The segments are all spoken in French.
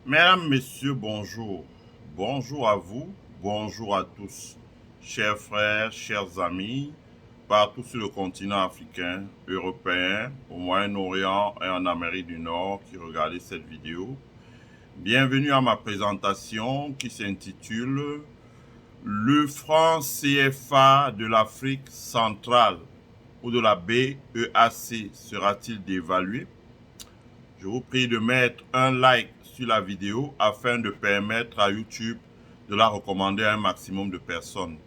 Mesdames, Messieurs, bonjour. Bonjour à vous, bonjour à tous. Chers frères, chers amis, partout sur le continent africain, européen, au Moyen-Orient et en Amérique du Nord qui regardez cette vidéo. Bienvenue à ma présentation qui s'intitule Le franc CFA de l'Afrique centrale ou de la BEAC sera-t-il dévalué? Je vous prie de mettre un like sur la vidéo afin de permettre à YouTube de la recommander à un maximum de personnes.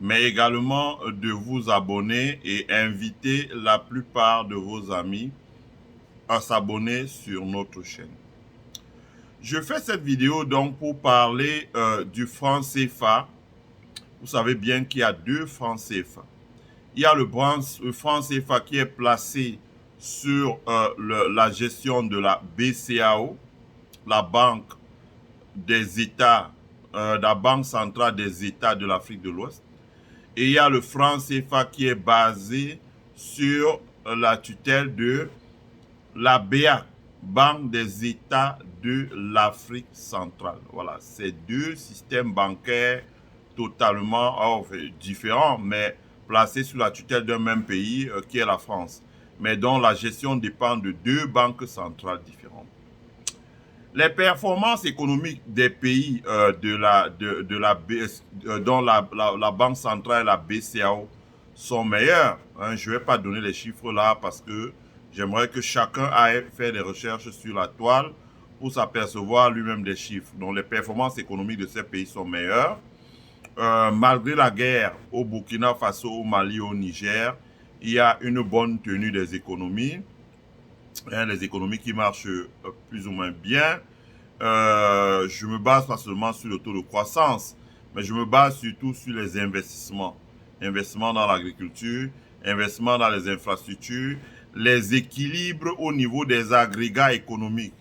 Mais également de vous abonner et inviter la plupart de vos amis à s'abonner sur notre chaîne. Je fais cette vidéo donc pour parler du franc CFA. Vous savez bien qu'il y a deux francs CFA. Il y a le franc CFA qui est placé sur la gestion de la BCAO, la Banque des États, la Banque centrale des États de l'Afrique de l'Ouest. Et il y a le franc CFA qui est basé sur la tutelle de la BEAC, Banque des États de l'Afrique centrale. Voilà, c'est deux systèmes bancaires totalement différents, mais placés sous la tutelle d'un même pays qui est la France, mais dont la gestion dépend de deux banques centrales différentes. Les performances économiques des pays dont la Banque centrale et la BCAO sont meilleures. Hein. Je ne vais pas donner les chiffres là parce que j'aimerais que chacun aille faire des recherches sur la toile pour s'apercevoir lui-même des chiffres. Donc les performances économiques de ces pays sont meilleures. Malgré la guerre au Burkina Faso, au Mali, au Niger, il y a une bonne tenue des économies. Les économies qui marchent plus ou moins bien. Je me base pas seulement sur le taux de croissance, mais je me base surtout sur les investissements. Investissements dans l'agriculture, investissements dans les infrastructures, les équilibres au niveau des agrégats économiques.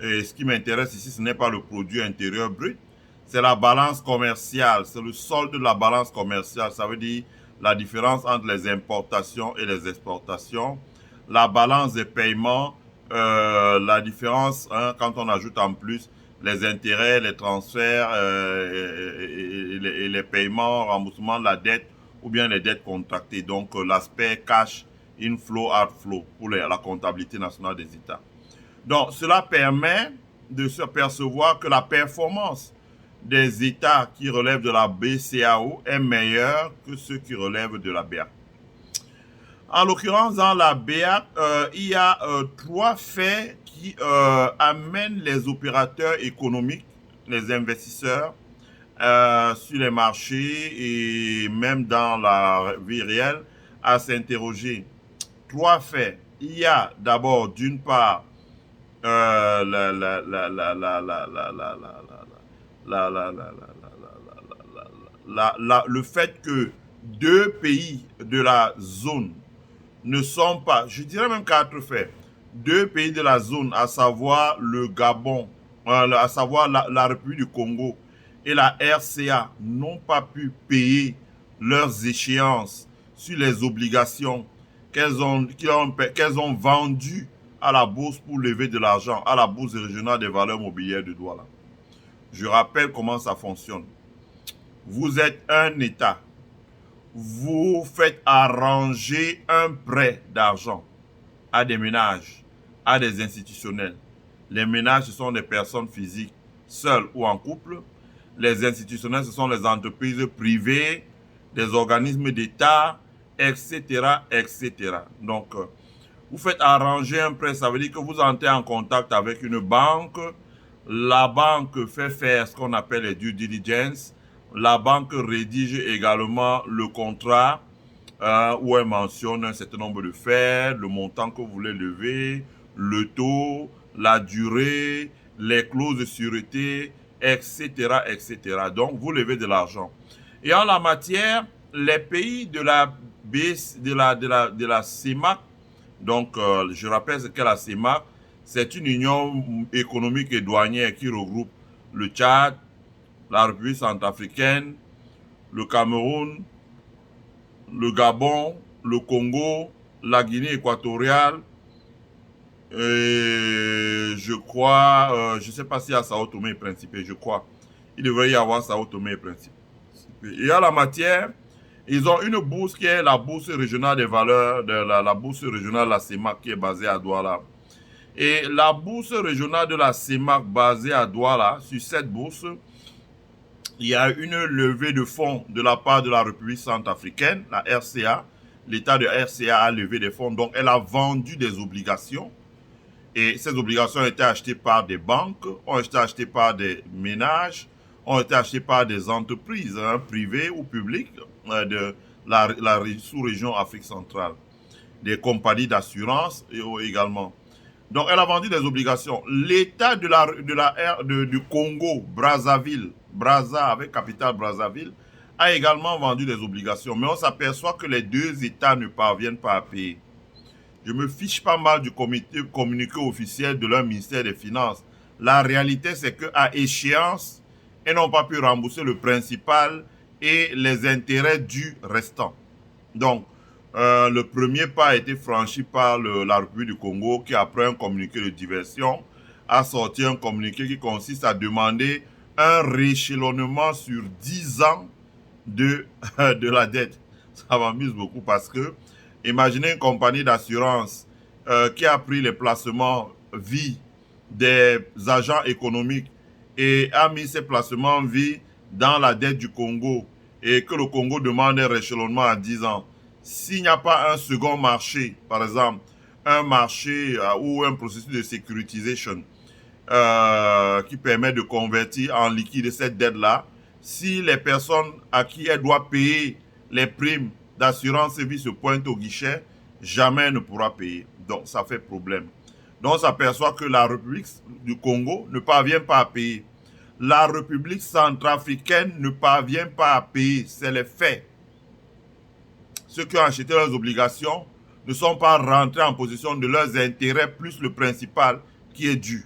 Et ce qui m'intéresse ici, ce n'est pas le produit intérieur brut, c'est la balance commerciale, c'est le solde de la balance commerciale. Ça veut dire la différence entre les importations et les exportations, la balance des paiements, la différence quand on ajoute en plus les intérêts, les transferts et les paiements, remboursement de la dette ou bien les dettes contractées. Donc l'aspect cash inflow, outflow pour la comptabilité nationale des États. Donc cela permet de se percevoir que la performance des États qui relèvent de la BCAO est meilleure que ceux qui relèvent de la BA. En l'occurrence, dans la BA, il y a trois faits qui amènent les opérateurs économiques, les investisseurs, sur les marchés et même dans la vie réelle à s'interroger. Trois faits. Il y a d'abord, d'une part, le fait que deux pays de la zone ne sont pas, je dirais même quatre faits, deux pays de la zone, à savoir le Gabon, à savoir la République du Congo et la RCA, n'ont pas pu payer leurs échéances sur les obligations qu'elles ont vendues à la bourse pour lever de l'argent, à la bourse régionale des valeurs mobilières de Douala. Je rappelle comment ça fonctionne. Vous êtes un État. Vous faites arranger un prêt d'argent à des ménages, à des institutionnels. Les ménages, ce sont des personnes physiques, seules ou en couple. Les institutionnels, ce sont les entreprises privées, des organismes d'État, etc., etc. Donc, vous faites arranger un prêt, ça veut dire que vous entrez en contact avec une banque. La banque fait faire ce qu'on appelle les due diligence. La banque rédige également le contrat où elle mentionne un certain nombre de faits, le montant que vous voulez lever, le taux, la durée, les clauses de sûreté, etc., etc. Donc, vous levez de l'argent. Et en la matière, les pays de la CEMAC, donc je rappelle ce qu'est la CEMAC, c'est une union économique et douanière qui regroupe le Tchad, la République centrafricaine, le Cameroun, le Gabon, le Congo, la Guinée équatoriale, et je crois, je ne sais pas s'il y a Sao Tomé et Principe, je crois. Il devrait y avoir Sao Tomé et Principe. Et à la matière, ils ont une bourse qui est la bourse régionale des valeurs, de la bourse régionale de la CEMAC qui est basée à Douala. Et la bourse régionale de la CEMAC basée à Douala, sur cette bourse, il y a une levée de fonds de la part de la République centrafricaine, la RCA. L'État de RCA a levé des fonds, donc elle a vendu des obligations. Et ces obligations ont été achetées par des banques, ont été achetées par des ménages, ont été achetées par des entreprises privées ou publiques de la sous-région Afrique centrale. Des compagnies d'assurance également. Donc, elle a vendu des obligations. L'État du Congo, Brazzaville, Brazza avec capitale Brazzaville, a également vendu des obligations. Mais on s'aperçoit que les deux États ne parviennent pas à payer. Je me fiche pas mal du communiqué officiel de leur ministère des Finances. La réalité, c'est qu'à échéance, ils n'ont pas pu rembourser le principal et les intérêts dus restants. Donc, le premier pas a été franchi par la République du Congo qui, après un communiqué de diversion, a sorti un communiqué qui consiste à demander un rééchelonnement sur 10 ans de la dette. Ça m'amuse beaucoup parce que imaginez une compagnie d'assurance qui a pris les placements vie des agents économiques et a mis ces placements vie dans la dette du Congo et que le Congo demande un rééchelonnement à 10 ans. S'il n'y a pas un second marché, par exemple, un marché ou un processus de sécurisation qui permet de convertir en liquide cette dette-là, si les personnes à qui elle doit payer les primes d'assurance vie se pointent au guichet, jamais elle ne pourra payer. Donc, ça fait problème. Donc, on s'aperçoit que la République du Congo ne parvient pas à payer. La République centrafricaine ne parvient pas à payer. C'est les faits. Ceux qui ont acheté leurs obligations ne sont pas rentrés en possession de leurs intérêts plus le principal qui est dû.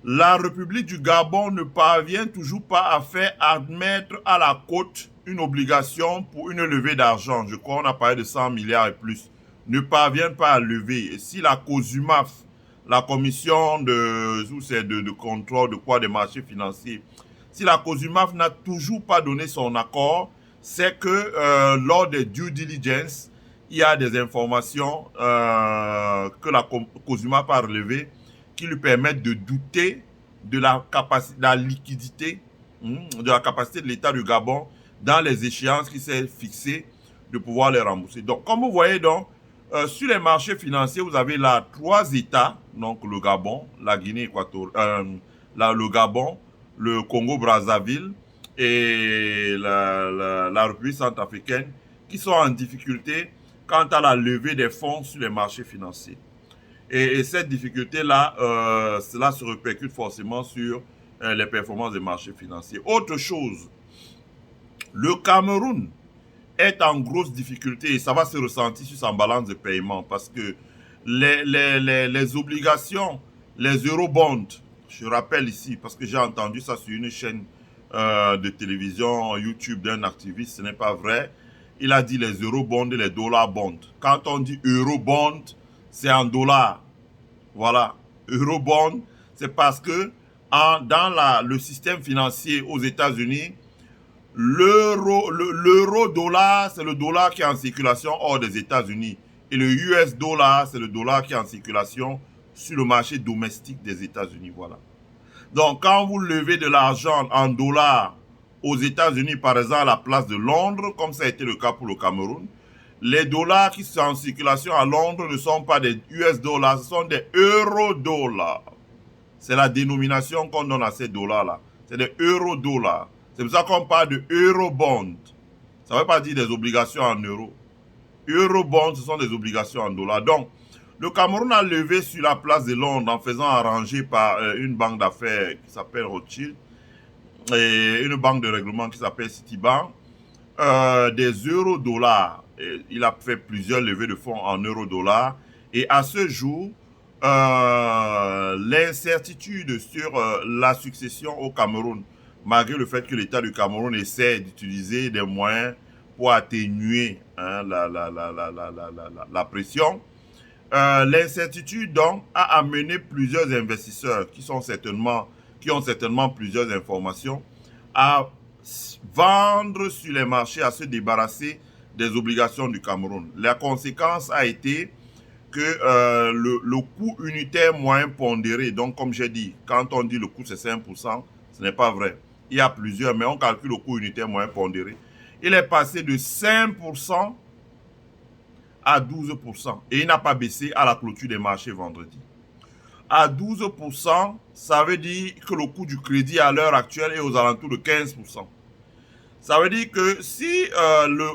La République du Gabon ne parvient toujours pas à faire admettre à la côte une obligation pour une levée d'argent. Je crois qu'on a parlé de 100 milliards et plus. Ne parvient pas à lever. Et si la COSUMAF, la commission de contrôle des marchés financiers, si la COSUMAF n'a toujours pas donné son accord, c'est que lors des due diligence, il y a des informations que la COSUMAF a relevées qui lui permettent de douter de la capacité, de la liquidité, de la capacité de l'État du Gabon dans les échéances qui s'est fixées de pouvoir les rembourser. Donc, comme vous voyez, donc, sur les marchés financiers, vous avez là 3 États, donc le Gabon, la Guinée équatoriale, le Gabon, le Congo-Brazzaville et la République centrafricaine qui sont en difficulté quant à la levée des fonds sur les marchés financiers. Et cette difficulté-là, cela se répercute forcément sur les performances des marchés financiers. Autre chose, le Cameroun est en grosse difficulté et ça va se ressentir sur sa balance de paiement parce que les obligations, les eurobonds, je rappelle ici parce que j'ai entendu ça sur une chaîne de télévision YouTube d'un activiste, ce n'est pas vrai. Il a dit les eurobonds et les dollar bonds. Quand on dit eurobond, c'est en dollars. Voilà, eurobond, c'est parce que dans le système financier aux États-Unis, l'euro-dollar, c'est le dollar qui est en circulation hors des États-Unis. Et le US dollar, c'est le dollar qui est en circulation sur le marché domestique des États-Unis. Voilà. Donc, quand vous levez de l'argent en dollars aux États-Unis, par exemple à la place de Londres, comme ça a été le cas pour le Cameroun, les dollars qui sont en circulation à Londres ne sont pas des US dollars, ce sont des euro-dollars. C'est la dénomination qu'on donne à ces dollars-là. C'est des euro-dollars. C'est pour ça qu'on parle de eurobond. Ça ne veut pas dire des obligations en euros. Eurobond, ce sont des obligations en dollars. Donc, le Cameroun a levé sur la place de Londres en faisant arranger par une banque d'affaires qui s'appelle Rothschild et une banque de règlement qui s'appelle Citibank des euro-dollars. Il a fait plusieurs levées de fonds en euro-dollars. Et à ce jour, l'incertitude sur la succession au Cameroun, malgré le fait que l'État du Cameroun essaie d'utiliser des moyens pour atténuer la pression, L'incertitude donc a amené plusieurs investisseurs qui ont certainement plusieurs informations à vendre sur les marchés, à se débarrasser des obligations du Cameroun. La conséquence a été que le coût unitaire moyen pondéré, donc comme j'ai dit, quand on dit le coût c'est 5%, ce n'est pas vrai. Il y a plusieurs, mais on calcule le coût unitaire moyen pondéré. Il est passé de 5% à 12%. Et il n'a pas baissé à la clôture des marchés vendredi. À 12%, ça veut dire que le coût du crédit à l'heure actuelle est aux alentours de 15%. Ça veut dire que si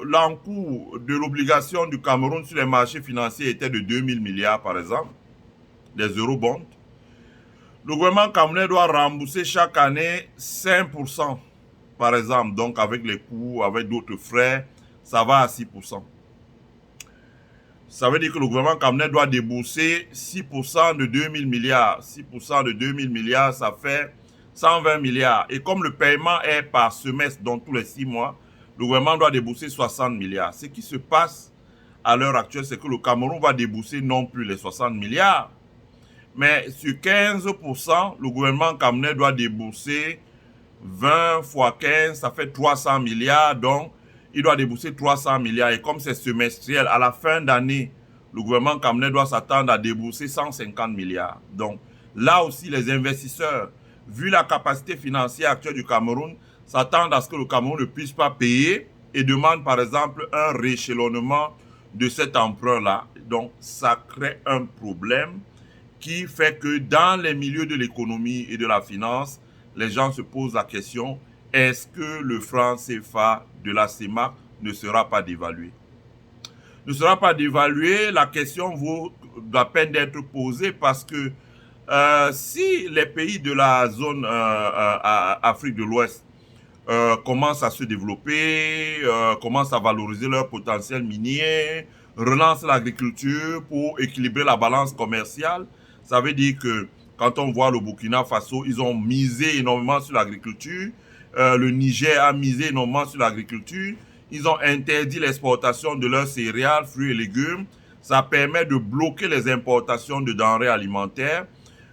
l'encours de l'obligation du Cameroun sur les marchés financiers était de 2000 milliards, par exemple, des eurobonds, le gouvernement camerounais doit rembourser chaque année 5%, par exemple. Donc, avec les coûts, avec d'autres frais, ça va à 6%. Ça veut dire que le gouvernement camerounais doit débourser 6% de 2000 milliards. 6% de 2000 milliards, ça fait 120 milliards. Et comme le paiement est par semestre, donc tous les 6 mois, le gouvernement doit débourser 60 milliards. Ce qui se passe à l'heure actuelle, c'est que le Cameroun va débourser non plus les 60 milliards, mais sur 15%, le gouvernement camerounais doit débourser 20 fois 15, ça fait 300 milliards. Donc, il doit débourser 300 milliards. Et comme c'est semestriel, à la fin d'année, le gouvernement camerounais doit s'attendre à débourser 150 milliards. Donc, là aussi, les investisseurs, vu la capacité financière actuelle du Cameroun, s'attendent à ce que le Cameroun ne puisse pas payer et demandent, par exemple, un rééchelonnement de cet emprunt-là. Donc, ça crée un problème qui fait que dans les milieux de l'économie et de la finance, les gens se posent la question, est-ce que le franc CFA de la CEMAC ne sera pas dévalué? Ne sera pas dévalué, la question vaut la peine d'être posée parce que si les pays de la zone Afrique de l'Ouest commencent à se développer, commencent à valoriser leur potentiel minier, relancent l'agriculture pour équilibrer la balance commerciale, ça veut dire que quand on voit le Burkina Faso, ils ont misé énormément sur l'agriculture. Le Niger a misé énormément sur l'agriculture. Ils ont interdit l'exportation de leurs céréales, fruits et légumes. Ça permet de bloquer les importations de denrées alimentaires.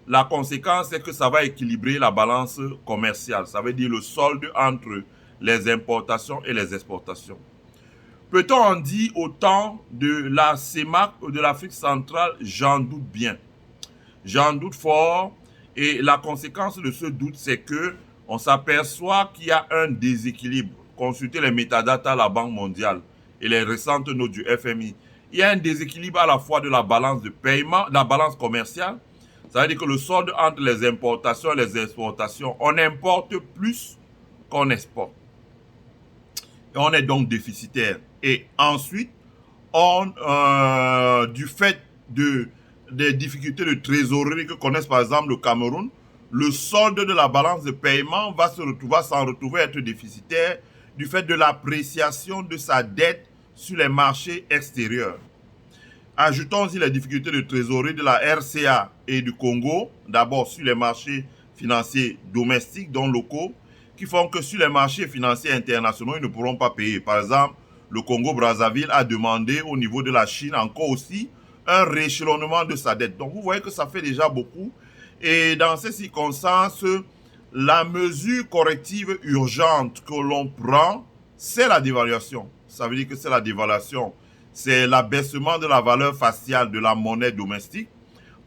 La conséquence, c'est que ça va équilibrer la balance commerciale. Ça veut dire le solde entre les importations et les exportations. Peut-on en dire autant de la CEMAC ou de l'Afrique centrale? J'en doute bien. J'en doute fort. Et la conséquence de ce doute, c'est que on s'aperçoit qu'il y a un déséquilibre. Consultez les métadatas de la Banque mondiale et les récentes notes du FMI. Il y a un déséquilibre à la fois de la balance de paiement, de la balance commerciale. Ça veut dire que le solde entre les importations et les exportations, on importe plus qu'on exporte. Et on est donc déficitaire. Et ensuite, du fait des difficultés de trésorerie que connaissent par exemple le Cameroun, le solde de la balance de paiement va s'en retrouver être déficitaire du fait de l'appréciation de sa dette sur les marchés extérieurs. Ajoutons-y les difficultés de trésorerie de la RCA et du Congo, d'abord sur les marchés financiers domestiques, donc locaux, qui font que sur les marchés financiers internationaux, ils ne pourront pas payer. Par exemple, le Congo-Brazzaville a demandé au niveau de la Chine encore aussi un rééchelonnement de sa dette. Donc vous voyez que ça fait déjà beaucoup. Et dans ces circonstances, la mesure corrective urgente que l'on prend, c'est la dévaluation. Ça veut dire que c'est la dévaluation. C'est l'abaissement de la valeur faciale de la monnaie domestique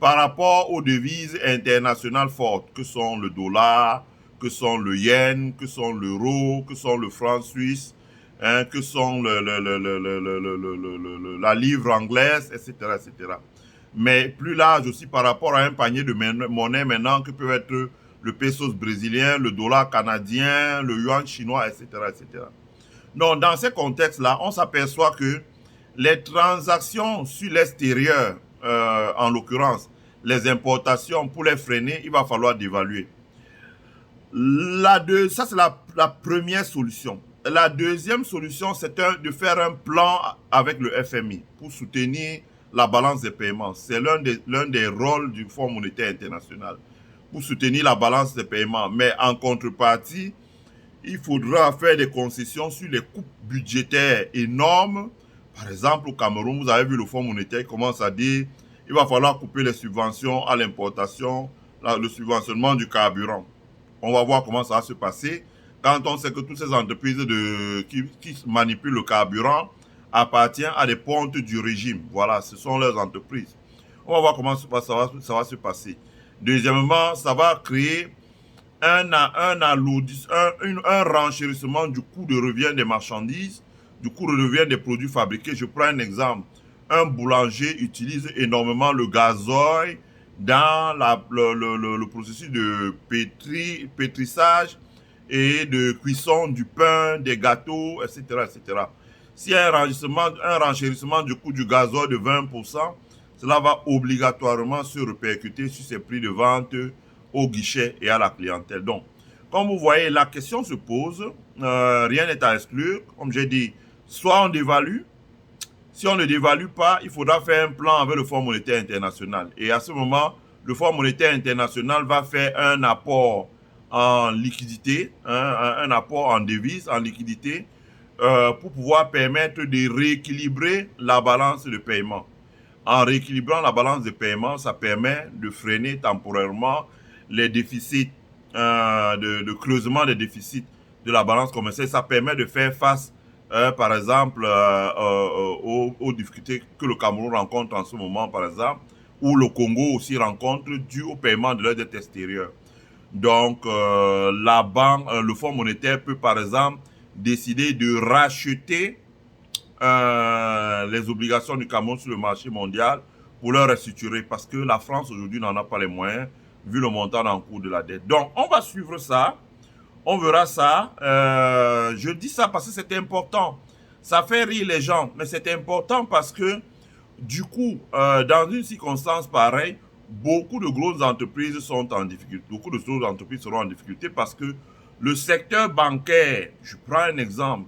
par rapport aux devises internationales fortes, que sont le dollar, que sont le yen, que sont l'euro, que sont le franc suisse, hein, que sont la livre anglaise, etc., etc. Mais plus large aussi par rapport à un panier de monnaies maintenant que peuvent être le pesos brésilien, le dollar canadien, le yuan chinois, etc., etc. Donc, dans ces contextes-là, on s'aperçoit que les transactions sur l'extérieur, en l'occurrence, les importations, pour les freiner, il va falloir dévaluer. Ça, c'est la première solution. La deuxième solution, c'est de faire un plan avec le FMI pour soutenir la balance des paiements. C'est l'un des rôles du Fonds monétaire international pour soutenir la balance des paiements. Mais en contrepartie, il faudra faire des concessions sur les coupes budgétaires énormes. Par exemple, au Cameroun, vous avez vu le Fonds monétaire commence à dire il va falloir couper les subventions à l'importation, le subventionnement du carburant. On va voir comment ça va se passer quand on sait que toutes ces entreprises qui manipulent le carburant appartiennent à des pontes du régime. Voilà, ce sont leurs entreprises. On va voir comment ça va se passer. Deuxièmement, ça va créer un renchérissement du coût de revient des marchandises, du coût de revient des produits fabriqués. Je prends un exemple. Un boulanger utilise énormément le gazoil dans le processus de pétrissage et de cuisson du pain, des gâteaux, etc. etc. S'il y a un renchérissement du coût du gazoil de 20%, cela va obligatoirement se répercuter sur ses prix de vente au guichet et à la clientèle. Donc, comme vous voyez, la question se pose, rien n'est à exclure. Comme j'ai dit, soit on dévalue, si on ne dévalue pas, il faudra faire un plan avec le Fonds monétaire international. Et à ce moment, le Fonds monétaire international va faire un apport en liquidité, un apport en devise, en liquidité, pour pouvoir permettre de rééquilibrer la balance de paiement. En rééquilibrant la balance de paiement, ça permet de freiner temporairement les déficits, de creusement des déficits de la balance commerciale. Ça permet de faire face, par exemple, aux difficultés que le Cameroun rencontre en ce moment, par exemple, ou le Congo aussi rencontre dû au paiement de leur dette extérieure. Donc, le Fonds monétaire peut, par exemple, décider de racheter les obligations du Cameroun sur le marché mondial pour leur restructurer parce que la France aujourd'hui n'en a pas les moyens vu le montant en cours de la dette. Donc, on va suivre ça. On verra ça. Je dis ça parce que c'est important. Ça fait rire les gens, mais c'est important parce que du coup, dans une circonstance pareille, beaucoup de grosses entreprises sont en difficulté. Beaucoup de grosses entreprises seront en difficulté parce que le secteur bancaire, je prends un exemple,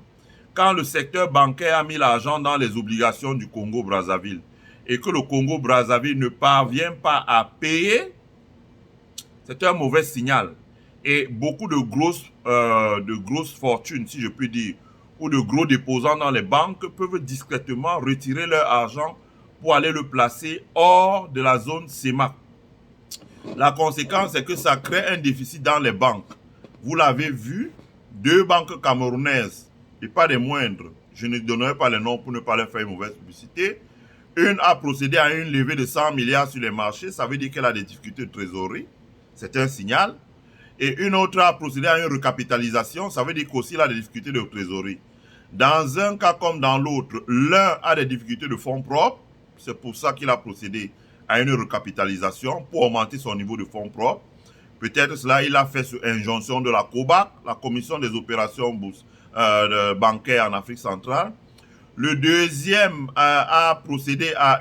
quand le secteur bancaire a mis l'argent dans les obligations du Congo-Brazzaville et que le Congo-Brazzaville ne parvient pas à payer, c'est un mauvais signal. Et beaucoup de grosses fortunes, si je puis dire, ou de gros déposants dans les banques peuvent discrètement retirer leur argent pour aller le placer hors de la zone CEMAC. La conséquence, c'est que ça crée un déficit dans les banques. Vous l'avez vu, 2 banques camerounaises, et pas des moindres, je ne donnerai pas les noms pour ne pas leur faire une mauvaise publicité. Une a procédé à une levée de 100 milliards sur les marchés, ça veut dire qu'elle a des difficultés de trésorerie, c'est un signal. Et une autre a procédé à une recapitalisation, ça veut dire qu'aussi elle a des difficultés de trésorerie. Dans un cas comme dans l'autre, l'un a des difficultés de fonds propres, c'est pour ça qu'il a procédé à une recapitalisation pour augmenter son niveau de fonds propres. Peut-être cela, il a fait sur injonction de la COBAC, la Commission des opérations bancaires en Afrique centrale. Le deuxième a procédé à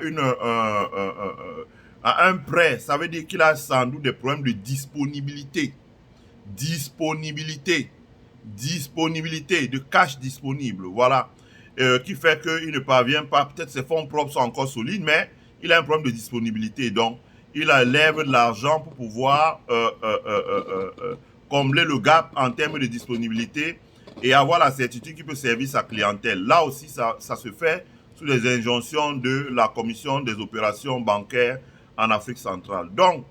un prêt. Ça veut dire qu'il a sans doute des problèmes de disponibilité. Disponibilité, de cash disponible. Voilà. Qui fait qu'il ne parvient pas, peut-être ses fonds propres sont encore solides, mais il a un problème de disponibilité. Donc, il lève de l'argent pour pouvoir combler le gap en termes de disponibilité et avoir la certitude qu'il peut servir sa clientèle. Là aussi, ça se fait sous les injonctions de la Commission des opérations bancaires en Afrique centrale. Donc,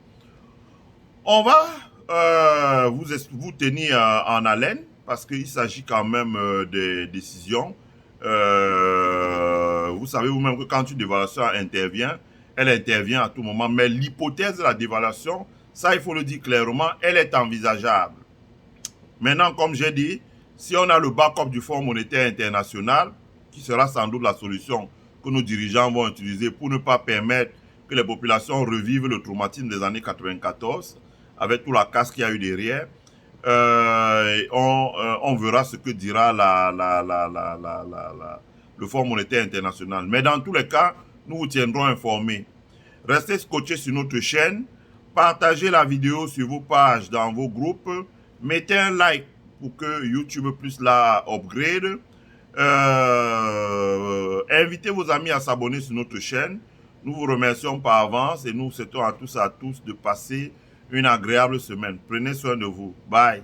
on va vous tenir en haleine parce qu'il s'agit quand même des décisions. Vous savez vous-même que quand une dévaluation intervient, elle intervient à tout moment. Mais l'hypothèse de la dévaluation, ça il faut le dire clairement, elle est envisageable. Maintenant, comme j'ai dit, si on a le backup du Fonds monétaire international, qui sera sans doute la solution que nos dirigeants vont utiliser pour ne pas permettre que les populations revivent le traumatisme des années 94, avec tout la casse qu'il y a eu derrière, on verra ce que dira le Fonds monétaire international. Mais dans tous les cas, nous vous tiendrons informés. Restez scotchés sur notre chaîne, partagez la vidéo sur vos pages, dans vos groupes, mettez un like pour que YouTube puisse la upgrade. Invitez vos amis à s'abonner sur notre chaîne. Nous vous remercions par avance et nous souhaitons à tous de passer une agréable semaine. Prenez soin de vous. Bye.